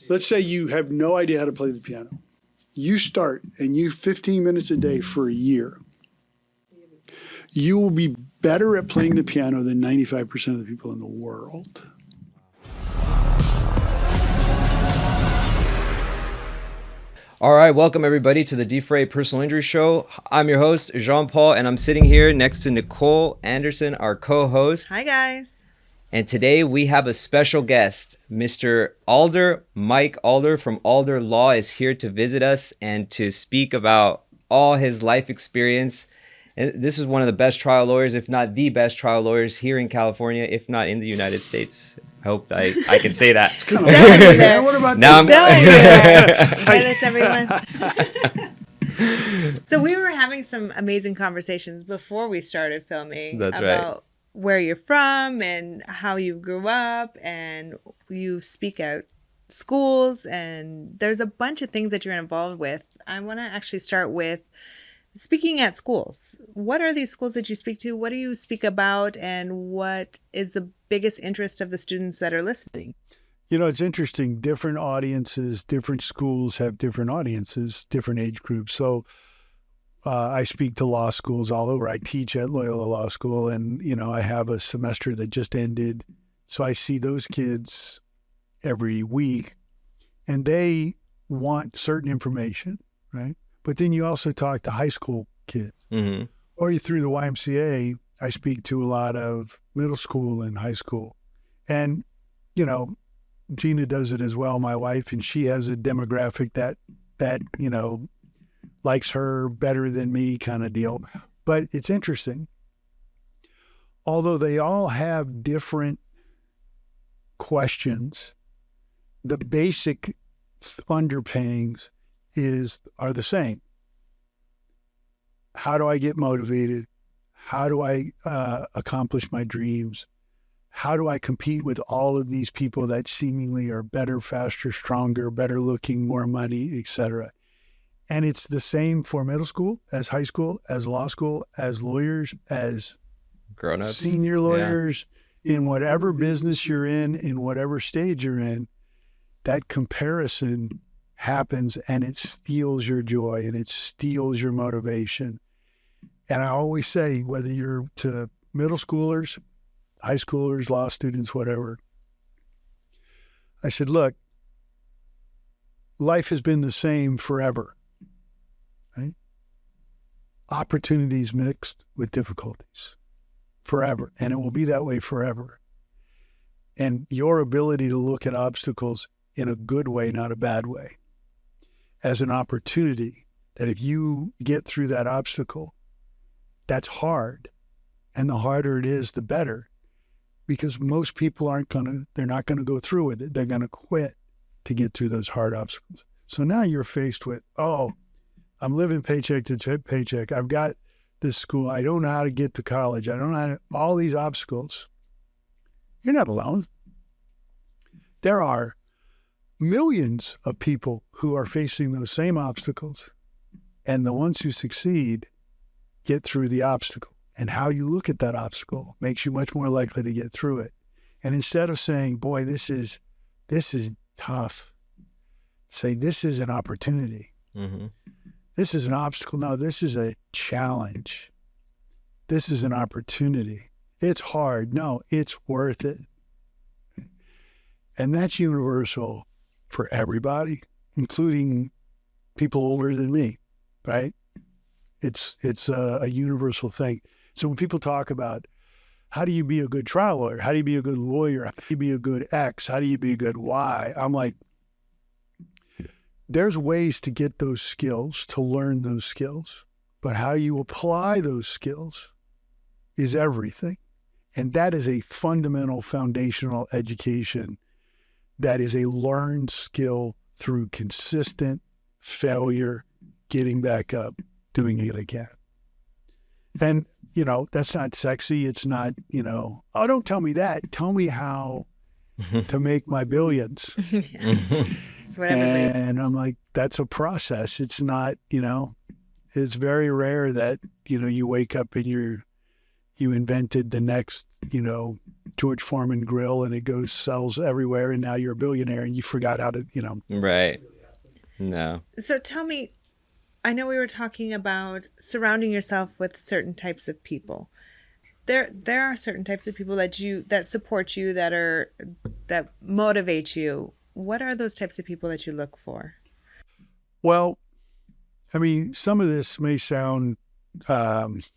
let's say you have no idea how to play the piano. You start and you 15 minutes a day for a year. You will be better at playing the piano than 95% of the people in the world. All right, welcome everybody to the Defray Personal Injury Show. I'm your host, Jean-Paul, and I'm sitting here next to Nicole Anderson, our co-host. Hi, guys. And today we have a special guest. Mr. Alder, Mike Alder from Alder Law is here to visit us and to speak about all his life experience. And this is one of the best trial lawyers, if not the best trial lawyers here in California, if not in the United States. I hope I can say that. What about now Hi, everyone. So we were having some amazing conversations before we started filming. That's about right. Where you're from and how you grew up, and you speak at schools, and there's a bunch of things that you're involved with. I want to actually start with speaking at schools. What are these schools that you speak to? What do you speak about? And what is the biggest interest of the students that are listening? You know, it's interesting. Different audiences, different schools have different audiences, different age groups. So I speak to law schools all over. I teach at Loyola Law School, and, you know, I have a semester that just ended. So I see those kids every week, and they want certain information, right? But then you also talk to high school kids. Mm-hmm. Or you through the YMCA, I speak to a lot of middle school and high school. And, you know, Gina does it as well, my wife, and she has a demographic that you know, likes her better than me kind of deal. But it's interesting. Although they all have different questions, the basic underpinnings are the same. How do I get motivated? How do I accomplish my dreams? How do I compete with all of these people that seemingly are better, faster, stronger, better looking, more money, etc.? And it's the same for middle school, as high school, as law school, as lawyers, as Grown-ups. Senior lawyers, in whatever business you're in whatever stage you're in. That comparison happens, and it steals your joy and it steals your motivation. And I always say, whether you're to middle schoolers, high schoolers, law students, whatever, I said, look, life has been the same forever. Right? Opportunities mixed with difficulties forever, and it will be that way forever. And your ability to look at obstacles in a good way, not a bad way, as an opportunity, that if you get through that obstacle, that's hard. And the harder it is, the better. Because most people they're not going to go through with it. They're going to quit to get through those hard obstacles. So now you're faced with, I'm living paycheck to paycheck. I've got this school. I don't know how to get to college. I don't know all these obstacles. You're not alone. There are millions of people who are facing those same obstacles, and the ones who succeed get through the obstacle. And how you look at that obstacle makes you much more likely to get through it. And instead of saying, boy, this is tough, say, this is an opportunity. Mm-hmm. This is an obstacle. No, this is a challenge. This is an opportunity. It's hard. No, it's worth it. And that's universal for everybody, including people older than me, right? It's a universal thing. So when people talk about how do you be a good trial lawyer? How do you be a good lawyer? How do you be a good X? How do you be a good Y? I'm like, there's ways to get those skills, to learn those skills, but how you apply those skills is everything. And that is a fundamental foundational education that is a learned skill through consistent failure, getting back up, doing it again. And, you know, that's not sexy. It's not, you know, oh, don't tell me that. Tell me how to make my billions. And I'm like, that's a process. It's not, you know, it's very rare that, you know, you wake up and you invented the next, George Foreman grill and it goes, sells everywhere. And now you're a billionaire and you forgot how to, Right. No. So tell me, I know we were talking about surrounding yourself with certain types of people. There are certain types of people that support you, that motivate you. What are those types of people that you look for? Well, I mean, some of this may sound, what's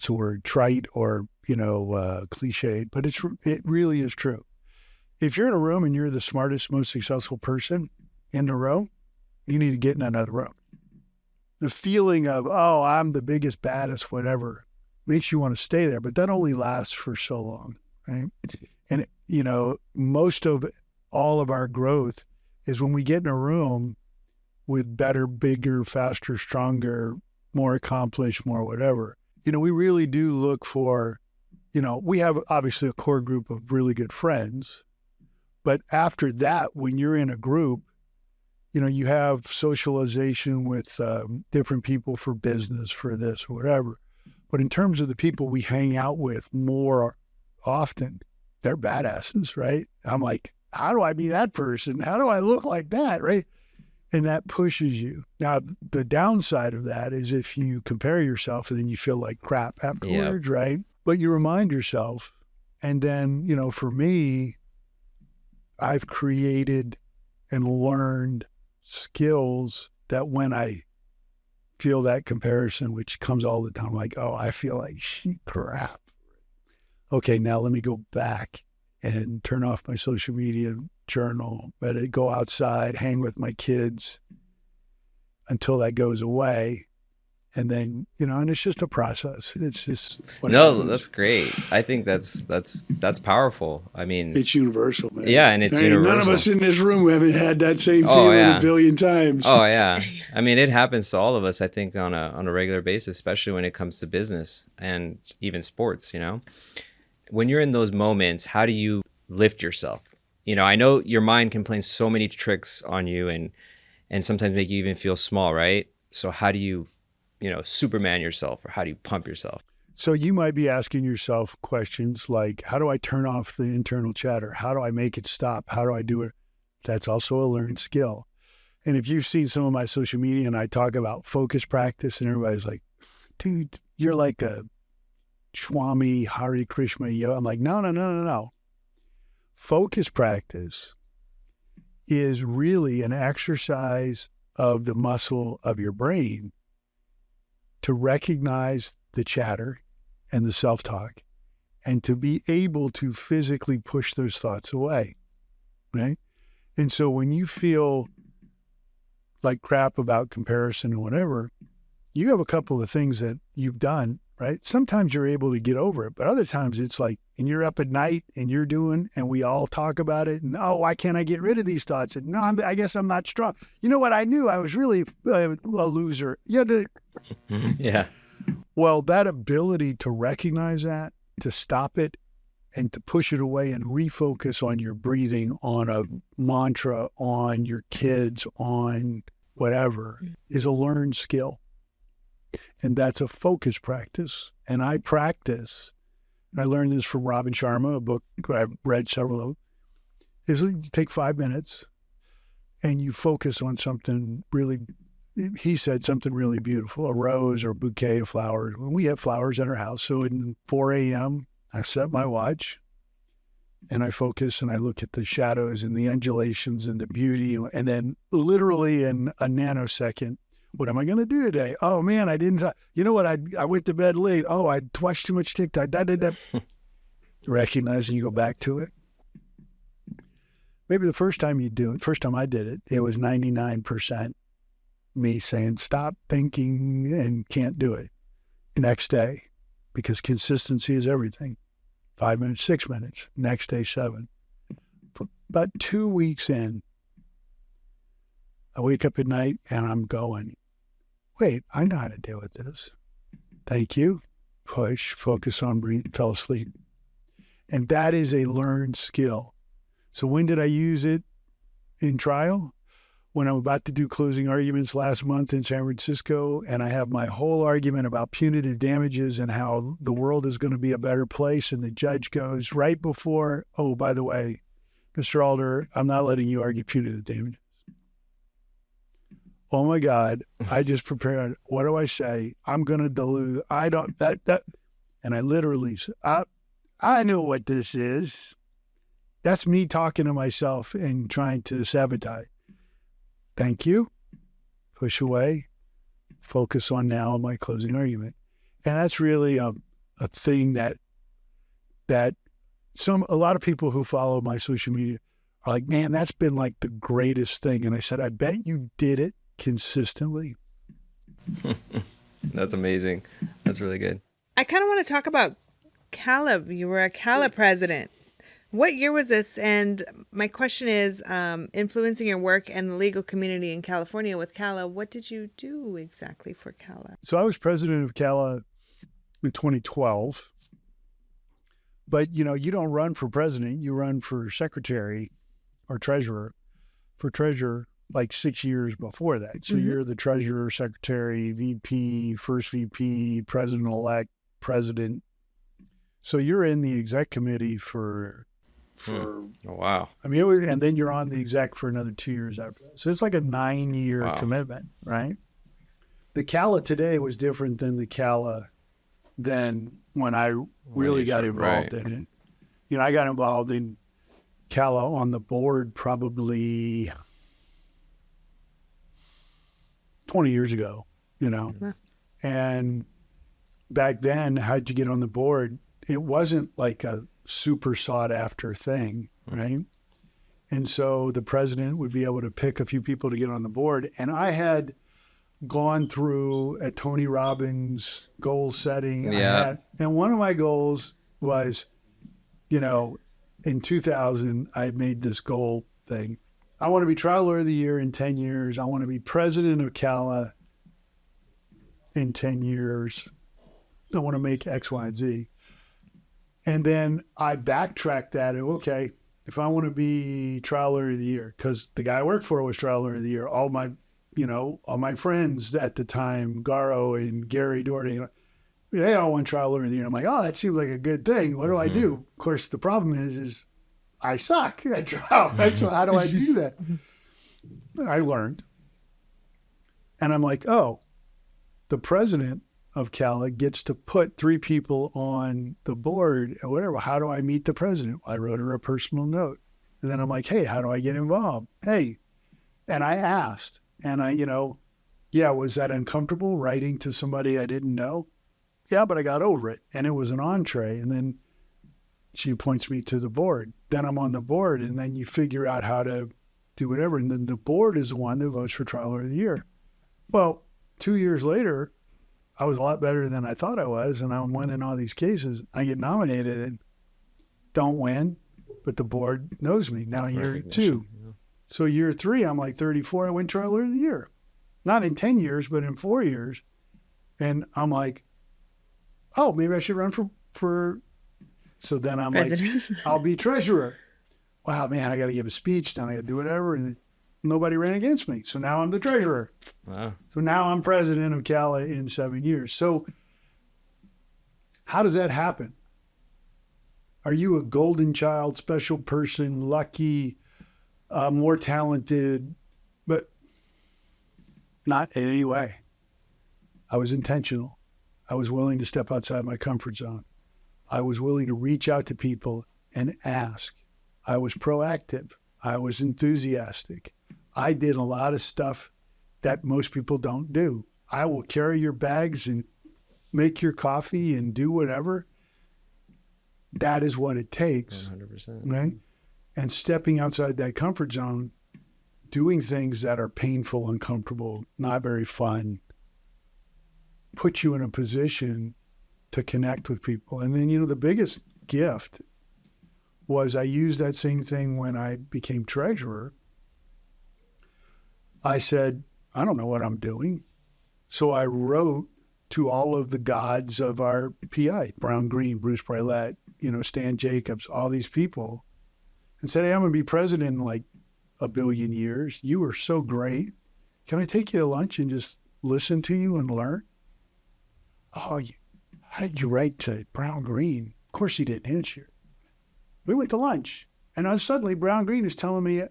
the word, trite or, cliched, but it really is true. If you're in a room and you're the smartest, most successful person in the room, you need to get in another room. The feeling of, oh, I'm the biggest, baddest, whatever, makes you want to stay there, but that only lasts for so long, right? And, most of all of our growth is when we get in a room with better, bigger, faster, stronger, more accomplished, more whatever. We really do look for, we have obviously a core group of really good friends, but after that, when you're in a group, you have socialization with different people for business, for this or whatever. But in terms of the people we hang out with more often, they're badasses, right? I'm like, how do I be that person? How do I look like that, right? And that pushes you. Now, the downside of that is if you compare yourself and then you feel like crap afterwards, right? But you remind yourself. And then, for me, I've created and learned skills that when I feel that comparison, which comes all the time, I'm like, oh, I feel like crap. Okay, now let me go back and turn off my social media, journal, go outside, hang with my kids until that goes away. And then, and it's just a process. It's just That's great. I think that's powerful. I mean, it's universal, man. Yeah, and it's universal. None of us in this room haven't had that same feeling a billion times. Oh yeah. I mean, it happens to all of us, I think, on a regular basis, especially when it comes to business and even sports, When you're in those moments, how do you lift yourself? I know your mind can play so many tricks on you and sometimes make you even feel small, right? So how do you Superman yourself, or how do you pump yourself? So you might be asking yourself questions like, how do I turn off the internal chatter? How do I make it stop? How do I do it? That's also a learned skill. And if you've seen some of my social media and I talk about focus practice and everybody's like, dude, you're like a Swami Hare Krishna yoga. I'm like, no. Focus practice is really an exercise of the muscle of your brain to recognize the chatter and the self-talk and to be able to physically push those thoughts away, right? And so when you feel like crap about comparison or whatever, you have a couple of things that you've done, right? Sometimes you're able to get over it, but other times it's like, and you're up at night and you're doing, and we all talk about it. And, oh, why can't I get rid of these thoughts? And no, I guess I'm not strong. You know what? I knew I was really a loser. Yeah. Well, that ability to recognize that, to stop it, and to push it away and refocus on your breathing, on a mantra, on your kids, on whatever, is a learned skill. And that's a focus practice. And I practice, and I learned this from Robin Sharma, a book I've read several of, is you take 5 minutes and you focus on something really, he said something really beautiful, a rose or a bouquet of flowers. We have flowers in our house. So at 4 a.m., I set my watch and I focus and I look at the shadows and the undulations and the beauty. And then literally in a nanosecond, what am I going to do today? Oh man, I didn't, you know what? I went to bed late. Oh, I watched too much TikTok. Recognize and you go back to it. Maybe the first time you do it, first time I did it, it was 99% me saying, stop thinking and can't do it. Next day, because consistency is everything. 5 minutes, 6 minutes, next day, 7. About 2 weeks in, I wake up at night and I'm going, wait, I know how to deal with this. Thank you. Push, focus on breathe, fell asleep. And that is a learned skill. So when did I use it in trial? when I'm about to do closing arguments last month in San Francisco, and I have my whole argument about punitive damages and how the world is going to be a better place, and the judge goes right before, oh, by the way, Mr. Alder, I'm not letting you argue punitive damages. Oh my God, I just prepared. What do I say? I'm going to dilute. I don't, that, and I literally said, I know what this is. That's me talking to myself and trying to sabotage. Thank you. Push away. Focus on now my closing argument. And that's really a thing that a lot of people who follow my social media are like, man, that's been like the greatest thing. And I said, I bet you did it consistently. That's amazing. That's really good. I kind of want to talk about CAALA. You were a CAALA president. What year was this? And my question is, influencing your work and the legal community in California with CAALA, what did you do exactly for CAALA? So I was president of CAALA in 2012. But, you know, you don't run for president. You run for secretary or treasurer. For treasurer, like 6 years before that. So you're the treasurer, secretary, VP, first VP, president-elect, president. So you're in the exec committee for Oh, wow. I mean, and then you're on the exec for another 2 years after that. So it's like a 9-year commitment, right? The CAALA today was different than the CAALA then when I really got involved in it. You know, I got involved in CAALA on the board probably 20 years ago, you know. Wow. And back then, how'd you get on the board? It wasn't like a super sought after thing, right? And so the president would be able to pick a few people to get on the board. And I had gone through a Tony Robbins goal setting. And one of my goals was, you know, in 2000, I made this goal thing. I want to be trial lawyer of the year in 10 years. I want to be president of CAALA in 10 years. I want to make X, Y, and Z. And then I backtracked that. Okay, if I want to be trial lawyer of the year, because the guy I worked for was trial lawyer of the year. All my friends at the time, Garo and Gary Doherty, they all won trial lawyer of the year. I'm like, oh, that seems like a good thing. What do I do? Of course, the problem is I suck at trial. So how do I do that? I learned. And I'm like, oh, the president of CAALA gets to put 3 people on the board or whatever. How do I meet the president? I wrote her a personal note. And then I'm like, hey, how do I get involved? Hey. And I asked, and was that uncomfortable writing to somebody I didn't know? Yeah, but I got over it. And it was an entree. And then she appoints me to the board. Then I'm on the board, and then you figure out how to do whatever. And then the board is the one that votes for trial lawyer of the year. Well, 2 years later, I was a lot better than I thought I was, and I'm winning all these cases. I get nominated and don't win, but the board knows me. Now year 2. Yeah. So year 3, I'm like 34, I win trial lawyer of the year. Not in 10 years, but in 4 years. And I'm like, oh, maybe I should run for so then I'm president. Like, I'll be treasurer. Wow, man, I got to give a speech, then I got to do whatever. And nobody ran against me. So now I'm the treasurer. Wow. So now I'm president of CAALA in 7 years. So how does that happen? Are you a golden child, special person, lucky, more talented, but not in any way? I was intentional. I was willing to step outside my comfort zone. I was willing to reach out to people and ask. I was proactive. I was enthusiastic. I did a lot of stuff that most people don't do. I will carry your bags and make your coffee and do whatever. That is what it takes. 100%. Right? And stepping outside that comfort zone, doing things that are painful, uncomfortable, not very fun, puts you in a position to connect with people. And then, the biggest gift was I used that same thing when I became treasurer. I said, I don't know what I'm doing. So I wrote to all of the gods of our PI, Brown Green, Bruce Brilette, Stan Jacobs, all these people, and said, hey, I'm going to be president in like a billion years. You were so great. Can I take you to lunch and just listen to you and learn? Oh, how did you write to Brown Green? Of course he didn't answer. We went to lunch. And then suddenly Brown Green is telling me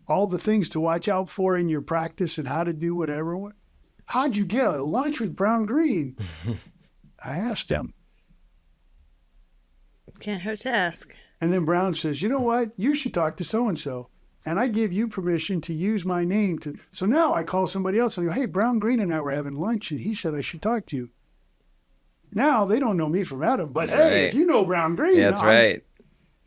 all the things to watch out for in your practice and how to do whatever. How'd you get a lunch with Brown Green? I asked him. Can't hurt to ask. And then Brown says, you know what? You should talk to so-and-so. And I give you permission to use my name. So now I call somebody else and I go, hey, Brown Green and I were having lunch and he said I should talk to you. Now they don't know me from Adam, but hey, if you know Brown Green. Yeah, that's right.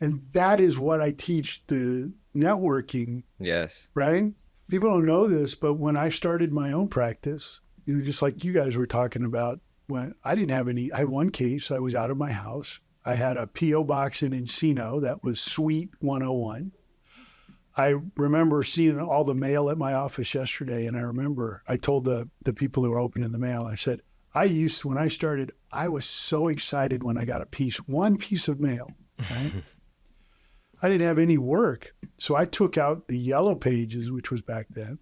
And that is what I teach the networking. Yes. Right? People don't know this, but when I started my own practice, just like you guys were talking about, when I didn't have any, I had one case, I was out of my house. I had a P.O. box in Encino that was Suite 101. I remember seeing all the mail at my office yesterday, and I remember I told the people who were opening the mail, I said, when I started, I was so excited when I got one piece of mail, right? I didn't have any work. So I took out the yellow pages, which was back then,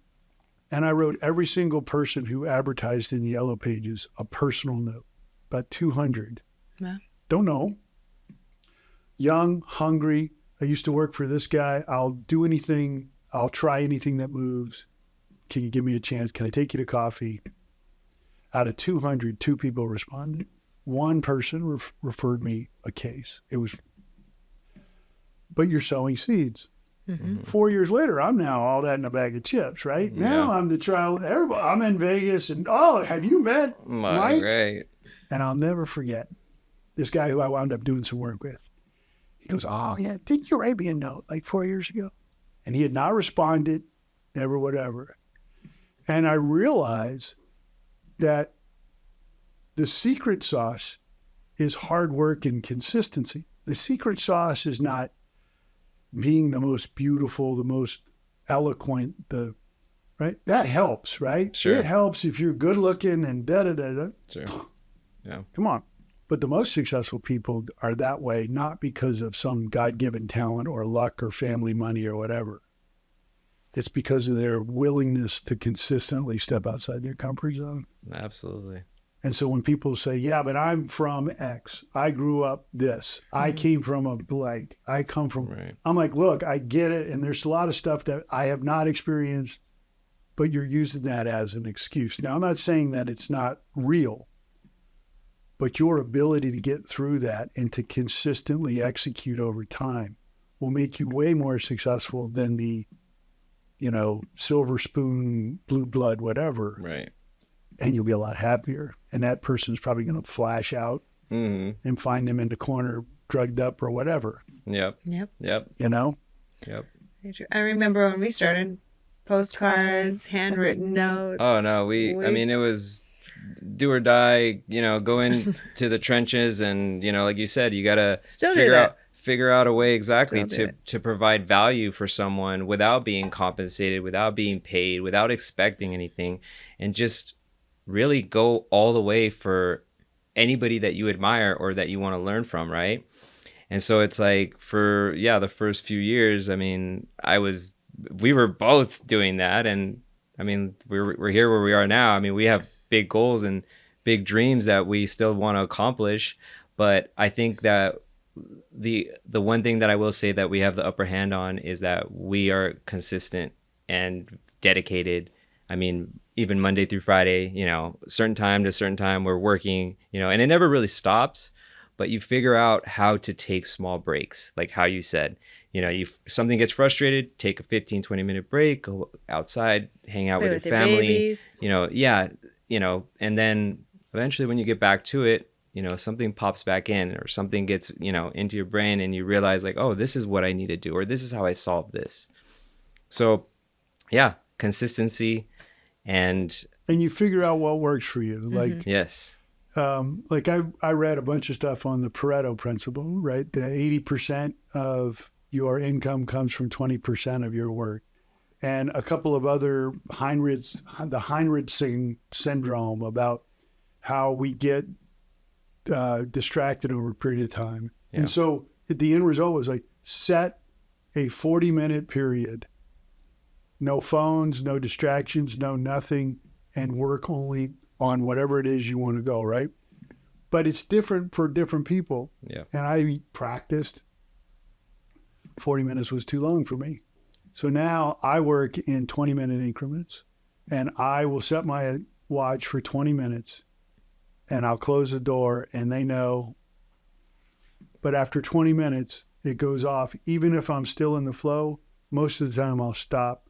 and I wrote every single person who advertised in the yellow pages a personal note, about 200. Yeah. Don't know. Young, hungry. I used to work for this guy. I'll do anything. I'll try anything that moves. Can you give me a chance? Can I take you to coffee? Out of 200, 2 people responded. One person referred me a case. But you're sowing seeds. Mm-hmm. 4 years later, I'm now all that in a bag of chips, right? Yeah. Now I'm the trial. I'm in Vegas and, have you met Mike? Great. And I'll never forget this guy who I wound up doing some work with. He goes, oh, yeah, didn't you write me a note like 4 years ago? And he had not responded, never whatever. And I realized that the secret sauce is hard work and consistency. The secret sauce is not being the most beautiful, the most eloquent, right? That helps, right? Sure. It helps if you're good looking and da-da-da-da. Sure. Yeah. Come on. But the most successful people are that way, not because of some God-given talent or luck or family money or whatever. It's because of their willingness to consistently step outside their comfort zone. Absolutely. And so when people say, yeah, but I'm from X, I grew up this, I came from a blank, I come from, right. I'm like, look, I get it. And there's a lot of stuff that I have not experienced, but you're using that as an excuse. Now, I'm not saying that it's not real. But your ability to get through that and to consistently execute over time will make you way more successful than the, silver spoon, blue blood, whatever. Right. And you'll be a lot happier. And that person's probably going to flash out and find them in the corner, drugged up or whatever. Yep. Yep. Yep. I remember when we started, postcards, handwritten notes. Oh, no. It was do or die, go into the trenches and, like you said, you got to figure out a way exactly to provide value for someone without being compensated, without being paid, without expecting anything, and just really go all the way for anybody that you admire or that you want to learn from, right? And so it's like for, the first few years, we were both doing that. And we're here where we are now. We have big goals and big dreams that we still want to accomplish. But I think that the one thing that I will say that we have the upper hand on is that we are consistent and dedicated. Even Monday through Friday, certain time to certain time we're working, and it never really stops, but you figure out how to take small breaks. Like how you said, something gets frustrated, take a 15, 20-minute break, go outside, hang out with your family, and then eventually when you get back to it, something pops back in or something gets, into your brain and you realize like, oh, this is what I need to do, or this is how I solve this. So consistency and you figure out what works for you. Like, yes. Like I read a bunch of stuff on the Pareto principle, right? The 80% of your income comes from 20% of your work. And a couple of other the Heinrichsen syndrome about how we get distracted over a period of time. Yeah. And so the end result was like set a 40-minute period No phones, no distractions, no nothing, and work only on whatever it is you want to go, right? But it's different for different people. Yeah. And I practiced. 40 minutes was too long for me. So now I work in 20-minute increments, and I will set my watch for 20 minutes, and I'll close the door, and they know. But after 20 minutes, it goes off. Even if I'm still in the flow, most of the time I'll stop,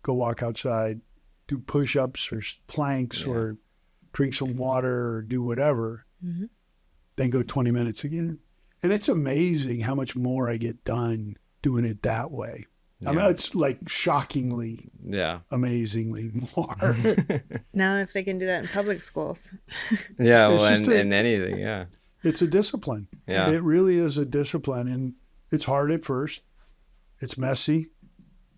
go walk outside, do push-ups or planks or drink some water or do whatever, then go 20 minutes again. And it's amazing how much more I get done doing it that way. I mean, it's like shockingly, amazingly more. Now, if they can do that in public schools. Yeah, well, and anything, It's a discipline. Yeah. It really is a discipline. And it's hard at first. It's messy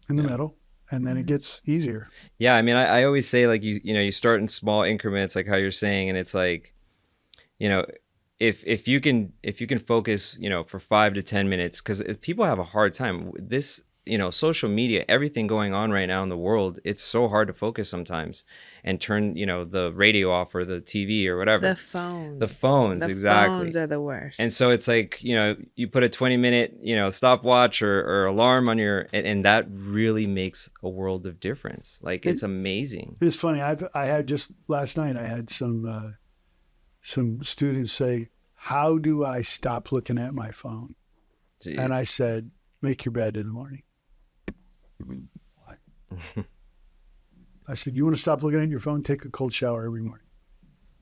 in the middle. And then it gets easier. Yeah, I mean, I always say, like, you start in small increments, like how you're saying, and it's like, if you can focus, for 5 to 10 minutes, because people have a hard time. This, social media, everything going on right now in the world, it's so hard to focus sometimes and turn, the radio off or the TV or whatever. The phones, exactly. The phones are the worst. And so it's like, you put a 20-minute, stopwatch or alarm on and that really makes a world of difference. Like, it's amazing. It's funny. I had just last night, I had some students say, how do I stop looking at my phone? Jeez. And I said, make your bed in the morning. What? I said, you want to stop looking at your phone? Take a cold shower every morning.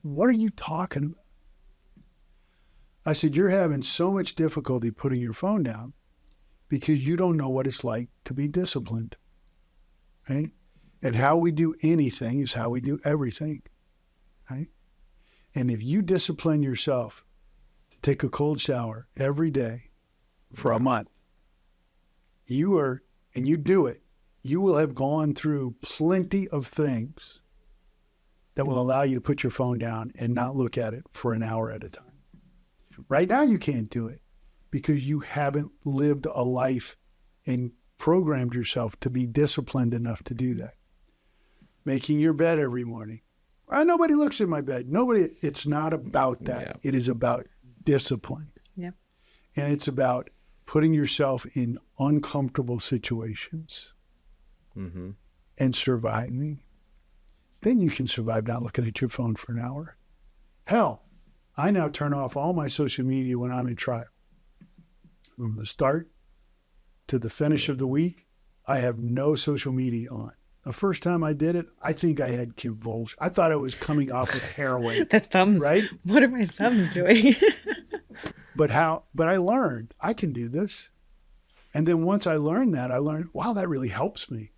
What are you talking about? I said, you're having so much difficulty putting your phone down because you don't know what it's like to be disciplined. Right? And how we do anything is how we do everything. Right? And if you discipline yourself to take a cold shower every day for a month, and you do it, you will have gone through plenty of things that will allow you to put your phone down and not look at it for an hour at a time. Right now, you can't do it because you haven't lived a life and programmed yourself to be disciplined enough to do that. Making your bed every morning. Nobody looks at my bed. It's not about that. Yeah. It is about discipline. Yeah. And it's about putting yourself in uncomfortable situations and surviving. Then you can survive not looking at your phone for an hour. Hell, I now turn off all my social media when I'm in trial. From the start to the finish of the week, I have no social media on. The first time I did it, I think I had convulsions. I thought I was coming off of heroin. The thumbs. Right? What are my thumbs doing? But I learned I can do this. And then once I learned, wow, that really helps me.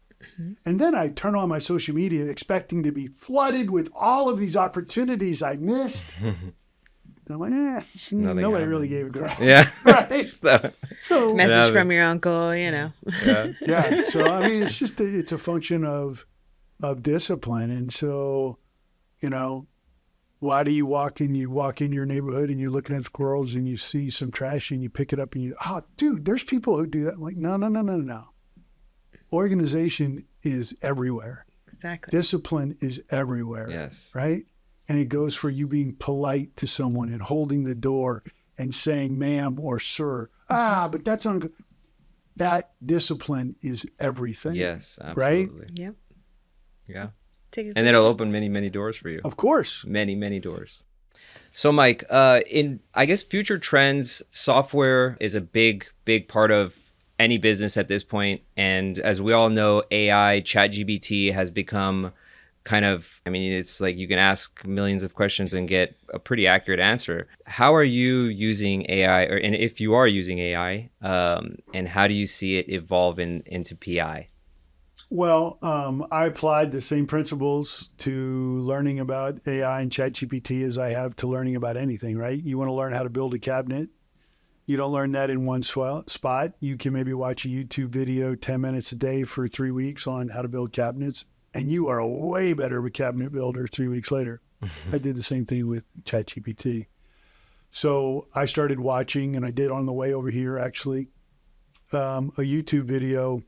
And then I turn on my social media expecting to be flooded with all of these opportunities I missed. And I'm like, nobody really gave a crap. Yeah. Right? So Message from your uncle, Yeah. Yeah. So, I mean, it's just, it's a function of discipline. And so, why do you walk in your neighborhood and you're looking at squirrels and you see some trash and you pick it up and dude, there's people who do that. I'm like, no. Organization is everywhere. Exactly. Discipline is everywhere. Yes. Right? And it goes for you being polite to someone and holding the door and saying ma'am or sir. But that's that discipline is everything. Yes, absolutely. Right? Yep. Yeah. And it'll open many, many doors for you. Of course. Many, many doors. So, Mike, in, I guess, future trends, software is a big, big part of any business at this point. And as we all know, AI, ChatGPT has become kind of, I mean, it's like you can ask millions of questions and get a pretty accurate answer. How are you using AI, and if you are using AI, and how do you see it evolve into PI? Well, I applied the same principles to learning about AI and ChatGPT as I have to learning about anything, right? You want to learn how to build a cabinet. You don't learn that in one spot. You can maybe watch a YouTube video 10 minutes a day for 3 weeks on how to build cabinets, and you are way better of a cabinet builder 3 weeks later. I did the same thing with ChatGPT. So I started watching, and I did on the way over here, actually, a YouTube video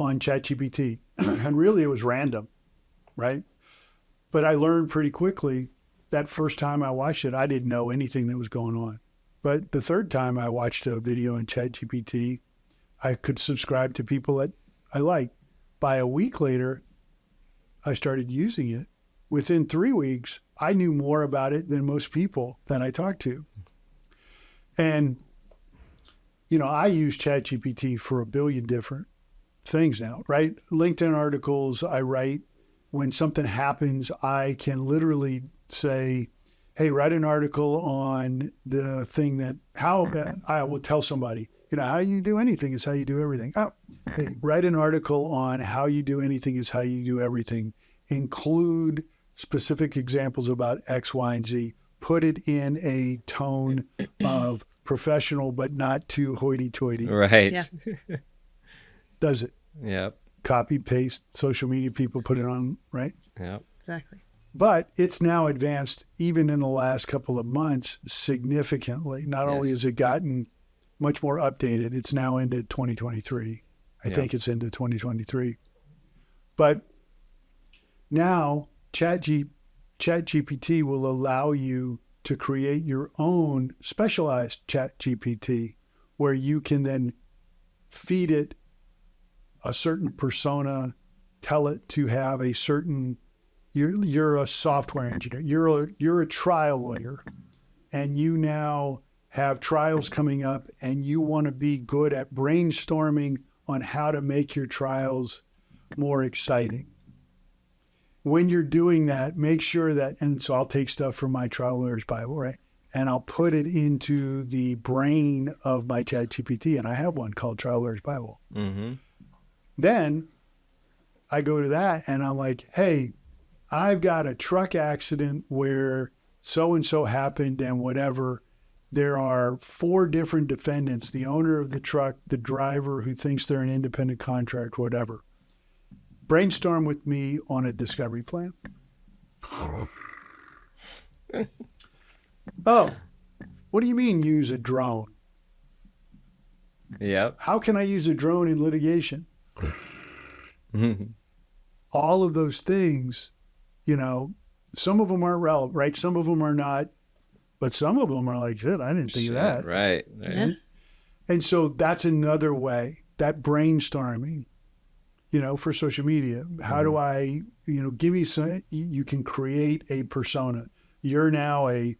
on ChatGPT. And really it was random, right? But I learned pretty quickly that first time I watched it, I didn't know anything that was going on. But the third time I watched a video in ChatGPT, I could subscribe to people that I liked. By a week later, I started using it. Within 3 weeks, I knew more about it than most people that I talked to. And, you know, I use ChatGPT for a billion different things now, right? LinkedIn articles I write. When something happens, I can literally say, hey, write an article on the thing that, how I will tell somebody, you know, how you do anything is how you do everything. Oh, hey, write an article on how you do anything is how you do everything. Include specific examples about X, Y, and Z. Put it in a tone of professional, but not too hoity-toity. Right. Yeah. Does it. Yep. Copy, paste, social media people put it on, right? Yep. Exactly. But it's now advanced, even in the last couple of months, significantly. Not only Yes. has it gotten much more updated, it's now into 2023. I Yeah. think it's into 2023. But now ChatGPT will allow you to create your own specialized ChatGPT where you can then feed it a certain persona, tell it to have a certain, you're a software engineer, you're a trial lawyer, and you now have trials coming up and you want to be good at brainstorming on how to make your trials more exciting. When you're doing that, make sure that, and so I'll take stuff from my trial lawyer's Bible, right? And I'll put it into the brain of my ChatGPT, and I have one called Trial Lawyer's Bible. Mm-hmm. Then I go to that and I'm like, hey, I've got a truck accident where so-and-so happened and whatever. There are 4 different defendants, the owner of the truck, the driver who thinks they're an independent contractor, whatever. Brainstorm with me on a discovery plan. Oh, what do you mean use a drone? Yep. How can I use a drone in litigation? All of those things, you know, some of them are relevant, right? Some of them are not, but some of them are like, shit, I didn't think of that. Right. Yeah. And so that's another way, that brainstorming, you know, for social media. How do I, you know, give me some, you can create a persona. You're now a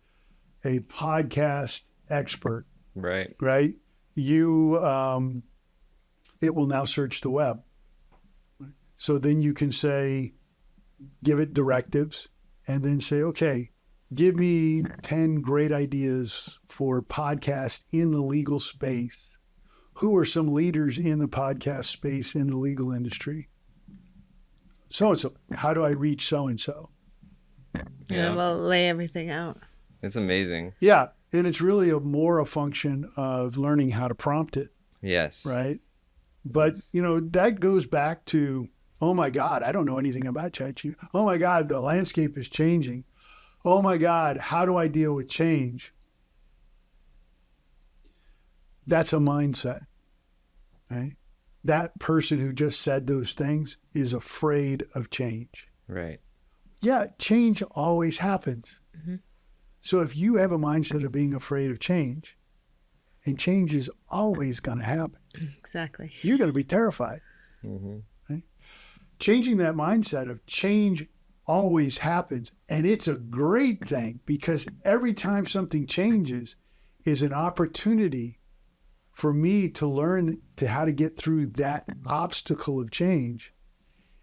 podcast expert, Right. right? You, it will now search the web. So then you can say, give it directives and then say, okay, give me 10 great ideas for podcasts in the legal space. Who are some leaders in the podcast space in the legal industry? So-and-so, how do I reach so-and-so? And we'll lay everything out. It's amazing. Yeah. And it's really a function of learning how to prompt it, Yes. right? But, you know, that goes back to, oh my God, I don't know anything about ChatGPT. Oh my God, the landscape is changing. Oh my God, how do I deal with change? That's a mindset, right? That person who just said those things is afraid of change. Right. Yeah, change always happens. Mm-hmm. So if you have a mindset of being afraid of change, and change is always going to happen, Exactly. you're going to be terrified. Mm-hmm. Right? Changing that mindset of change always happens. And it's a great thing because every time something changes is an opportunity for me to learn to how to get through that obstacle of change.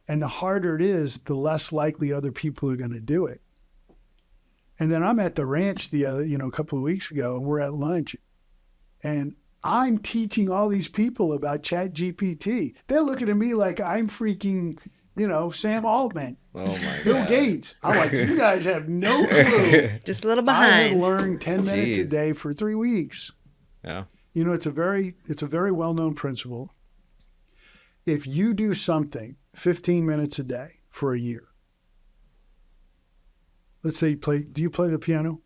And the harder it is, the less likely other people are going to do it. And then I'm at the ranch a couple of weeks ago, and we're at lunch, and I'm teaching all these people about ChatGPT. They're looking at me like I'm freaking, Sam Altman, Oh my Bill God. Gates. I'm like, you guys have no clue. Just a little I have behind. learned 10 minutes a Jeez. day for 3 weeks. Yeah. It's a very well-known principle. If you do something 15 minutes a day for a year, let's say do you play the piano?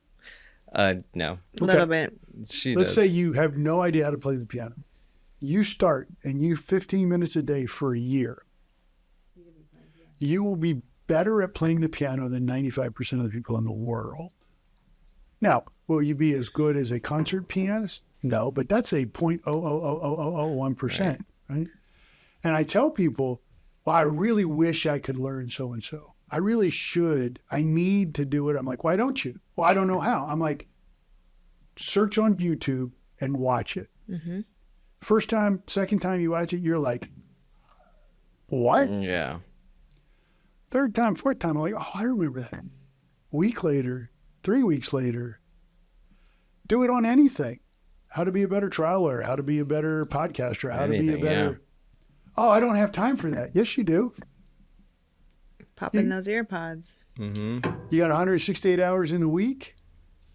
No. A little bit. She Let's does. say you have no idea how to play the piano. you start and you 15 minutes a day for a year, you will be better at playing the piano than 95% of the people in the world. Now, will you be as good as a concert pianist? No, but that's a 0.00001%, right? And I tell people, well, I really wish I could learn so-and-so. I really should. I need to do it. I'm like, why don't you? Well, I don't know how. I'm like, search on YouTube and watch it. Mm-hmm. First time, second time you watch it, you're like, what? Yeah. Third time, fourth time, I'm like, oh, I remember that. Week later, 3 weeks later, do it on anything. How to be a better trial lawyer, how to be a better podcaster, how to be a better... Oh, I don't have time for that. Yes, you do. Pop in those ear pods. Mm-hmm. You got 168 hours in a week.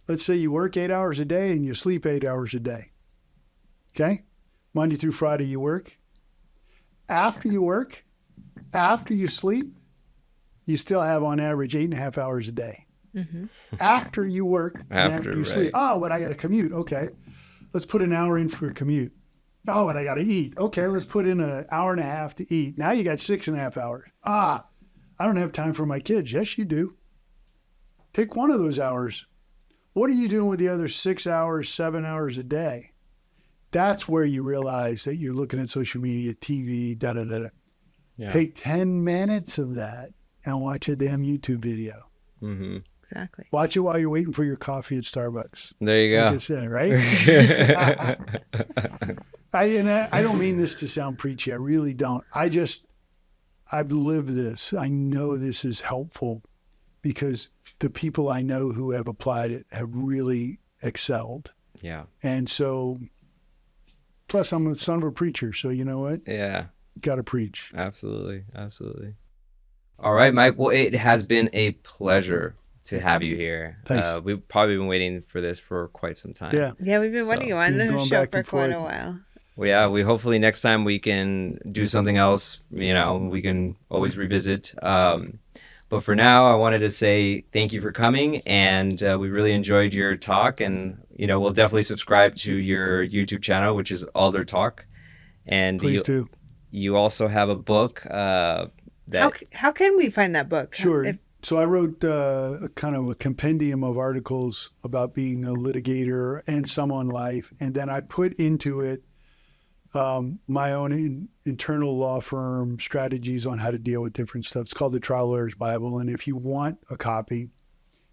Let's say you work 8 hours a day and you sleep 8 hours a day. Okay? Monday through Friday you work. After you work, after you sleep, you still have on average 8.5 hours a day. Mm-hmm. After you work and after you sleep. Right. Oh, but I got to commute. Okay. Let's put an hour in for a commute. Oh, and I got to eat. Okay, let's put in an hour and a half to eat. Now you got 6.5 hours. I don't have time for my kids. Yes, you do. Take one of those hours. What are you doing with the other 6 hours, 7 hours a day? That's where you realize that you're looking at social media, TV, da-da-da-da. Yeah. Take 10 minutes of that and watch a damn YouTube video. Mm-hmm. Exactly. Watch it while you're waiting for your coffee at Starbucks. There you go. Like I said, right? I don't mean this to sound preachy. I really don't. I've lived this. I know this is helpful because the people I know who have applied it have really excelled. Yeah. And so, plus I'm a son of a preacher. So you know what? Yeah. Got to preach. Absolutely. Absolutely. All right, Mike. Well, it has been a pleasure to have you here. Thanks. We've probably been waiting for this for quite some time. Yeah. Yeah, we've been wanting you on Been the going show back for and quite a forth. while. Well, yeah, we hopefully next time we can do something else. You know, we can always revisit. But for now, I wanted to say thank you for coming, and we really enjoyed your talk. And you know, we'll definitely subscribe to your YouTube channel, which is Alder Talk. And Please do. you also have a book that. How can we find that book? Sure. So I wrote a kind of a compendium of articles about being a litigator and some on life. And then I put into it my own internal law firm strategies on how to deal with different stuff. It's called the Trial Lawyer's Bible. And if you want a copy,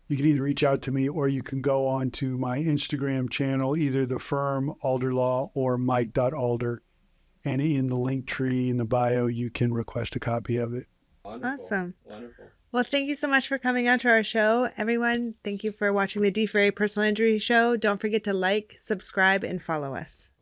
you can either reach out to me or you can go on to my Instagram channel, either the firm Alder Law or Mike.Alder. And in the link tree in the bio, you can request a copy of it. Wonderful. Awesome. Wonderful. Well, thank you so much for coming on to our show. Everyone, thank you for watching the D4A Personal Injury Show. Don't forget to like, subscribe, and follow us.